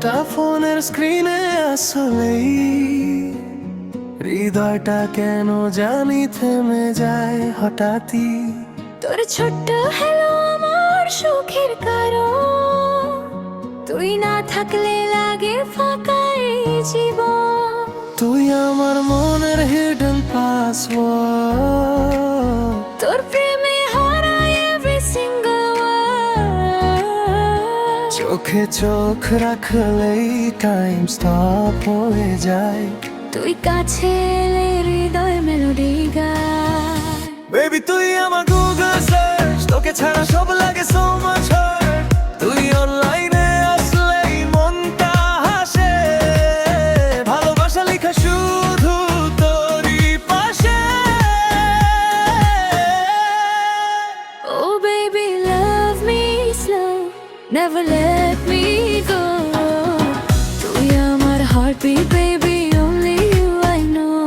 একটা ফোনের স্ক্রিনে আসলেই হৃদয়টা কেন জানি থেমে যায় হঠাৎই। তোর ছোট্ট হ্যালো আমার সুখের কারণ, তুই না থাকলে লাগে ফাঁকা এই জীবন। তুই আমার মনের হিডেন পাসওয়ার্ড, তোর প্রেমে হারাই every single word। চোখে চোখ রাখলেই টাইম স্টপ হয়ে যায়। তুই কাছে এলে হৃদয় মেলোডি গায়। বেবি তুই আমার গুগল সার্চ, তোকে ছাড়া সব লাগে সো মাচ হার্ট। তুই অনলাইনে আসলেই মনটা হাসে, ভালোবাসা লেখা শুধু তোরই পাশে। Oh baby love me slow, never let me go। তুই আমার heartbeat baby, only you I know।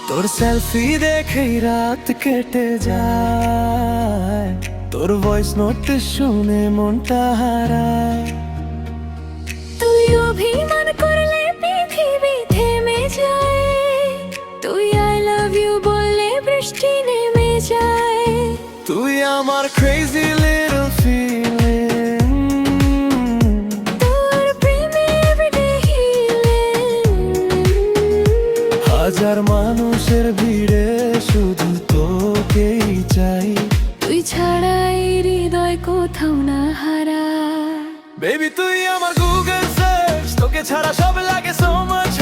তোর সেলফি দেখেই রাত কেটে যায়, তোর ভয়েস নোট শুনে মনটা হারায়। তুই অভিমান করলে পৃথিবী থেমে যায়, তুই I love you বললে বৃষ্টি নেমে যায়। তুই আমার ক্রেজি লিটল ফিলিং, তোর প্রেমে everyday healing। হাজার মানুষের ভিড়ে শুধু তোকেই চাই। তুই ছাড়া এই হৃদয় কোথাও না হারা। বেবি তুই আমার গুগল সার্চ, তোকে ছাড়া সব লাগে সো মাচ